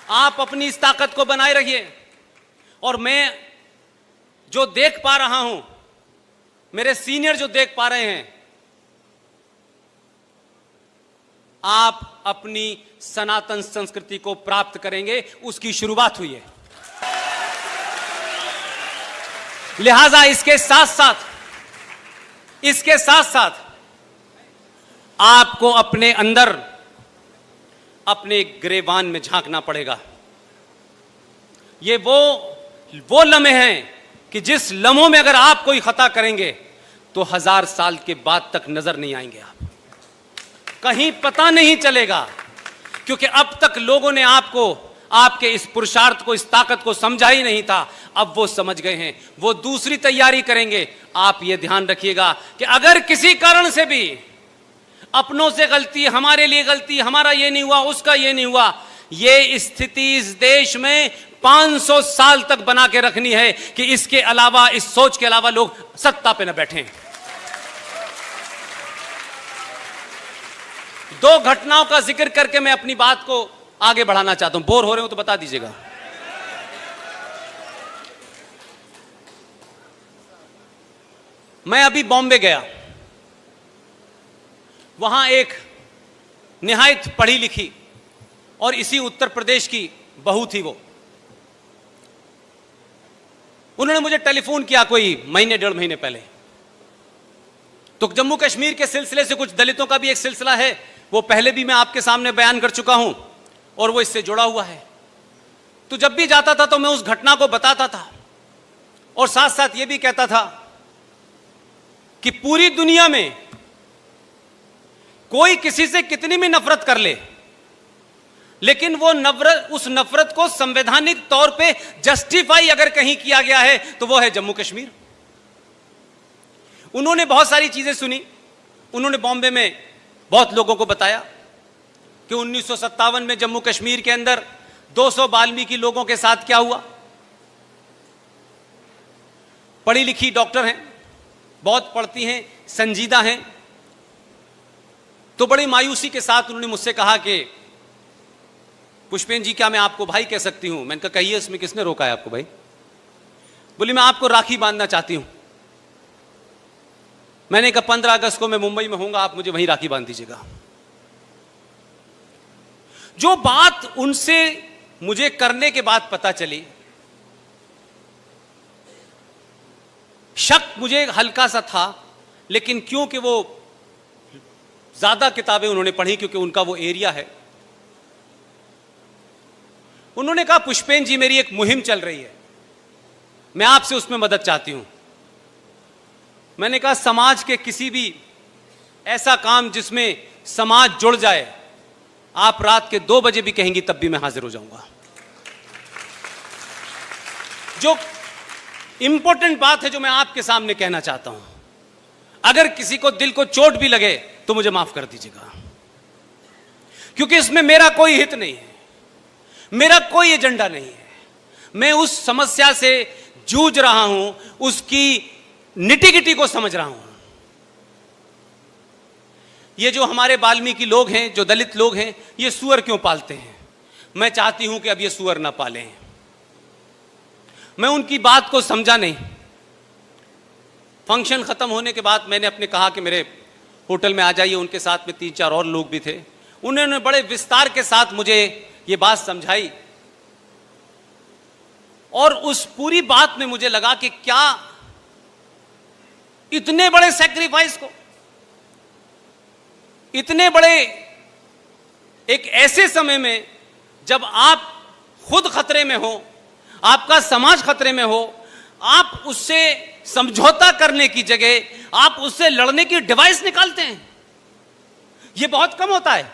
आप अपनी इस ताकत को बनाए रखिए। और मैं जो देख पा रहा हूं, मेरे सीनियर जो देख पा रहे हैं, आप अपनी सनातन संस्कृति को प्राप्त करेंगे, उसकी शुरुआत हुई है। लिहाजा इसके साथ साथ आपको अपने अंदर, अपने गिरेबान में झांकना पड़ेगा। ये वो लम्हे हैं कि जिस लम्हों में अगर आप कोई खता करेंगे तो 1000 साल के बाद तक नजर नहीं आएंगे, आप कहीं पता नहीं चलेगा। क्योंकि अब तक लोगों ने आपको, आपके इस पुरुषार्थ को, इस ताकत को समझा ही नहीं था। अब वो समझ गए हैं, वो दूसरी तैयारी करेंगे। आप ये ध्यान रखिएगा कि अगर किसी कारण से भी अपनों से गलती, हमारे लिए गलती, हमारा ये नहीं हुआ, उसका ये नहीं हुआ, ये स्थिति इस देश में 500 साल तक बना के रखनी है कि इसके अलावा, इस सोच के अलावा लोग सत्ता पे न बैठें। 2 घटनाओं का जिक्र करके मैं अपनी बात को आगे बढ़ाना चाहता हूं। बोर हो रहे हो तो बता दीजिएगा। मैं अभी बॉम्बे गया, वहां एक निहायत पढ़ी लिखी और इसी उत्तर प्रदेश की बहू थी। वो उन्होंने मुझे टेलीफोन किया कोई महीने 1.5 महीने पहले। तो जम्मू कश्मीर के सिलसिले से, कुछ दलितों का भी एक सिलसिला है, वो पहले भी मैं आपके सामने बयान कर चुका हूं और वो इससे जुड़ा हुआ है। तो जब भी जाता था तो मैं उस घटना को बताता था और साथ साथ ये भी कहता था कि पूरी दुनिया में कोई किसी से कितनी भी नफरत कर ले, लेकिन वो नफरत, उस नफरत को संवैधानिक तौर पे जस्टिफाई अगर कहीं किया गया है तो वो है जम्मू कश्मीर। उन्होंने बहुत सारी चीजें सुनी। उन्होंने बॉम्बे में बहुत लोगों को बताया कि 1957 में जम्मू कश्मीर के अंदर 200 वाल्मीकि लोगों के साथ क्या हुआ। पढ़ी लिखी डॉक्टर हैं, बहुत पढ़ती हैं, संजीदा हैं। तो बड़ी मायूसी के साथ उन्होंने मुझसे कहा कि पुष्पेंद्र जी, क्या मैं आपको भाई कह सकती हूं? मैंने कहा कहिए, इसमें किसने रोका है आपको भाई? बोली मैं आपको राखी बांधना चाहती हूं। मैंने कहा 15 अगस्त को मैं मुंबई में होऊंगा, आप मुझे वहीं राखी बांध दीजिएगा। जो बात उनसे मुझे करने के बाद पता चली, शक मुझे हल्का सा था, लेकिन क्योंकि वो ज्यादा किताबें उन्होंने पढ़ी, क्योंकि उनका वो एरिया है। उन्होंने कहा पुष्पेंद्र जी, मेरी एक मुहिम चल रही है, मैं आपसे उसमें मदद चाहती हूं। मैंने कहा समाज के किसी भी ऐसा काम जिसमें समाज जुड़ जाए, आप रात के 2 बजे भी कहेंगी तब भी मैं हाजिर हो जाऊंगा। जो इंपॉर्टेंट बात है जो मैं आपके सामने कहना चाहता हूं, अगर किसी को दिल को चोट भी लगे तो मुझे माफ कर दीजिएगा, क्योंकि इसमें मेरा कोई हित नहीं है, मेरा कोई एजेंडा नहीं है। मैं उस समस्या से जूझ रहा हूं, उसकी निटिगिटी को समझ रहा हूं। ये जो हमारे वाल्मीकि लोग हैं, जो दलित लोग हैं, ये सूअर क्यों पालते हैं? मैं चाहती हूं कि अब ये सूअर ना पालें। मैं उनकी बात को समझा नहीं। फंक्शन खत्म होने के बाद मैंने अपने कहा कि मेरे होटल में आ जाइए। उनके साथ में 3-4 और लोग भी थे। उन्होंने बड़े विस्तार के साथ मुझे ये बात समझाई और उस पूरी बात में मुझे लगा कि क्या इतने बड़े सैक्रिफाइस को, इतने बड़े एक ऐसे समय में जब आप खुद खतरे में हो, आपका समाज खतरे में हो, आप उससे समझौता करने की जगह आप उससे लड़ने की डिवाइस निकालते हैं। यह बहुत कम होता है।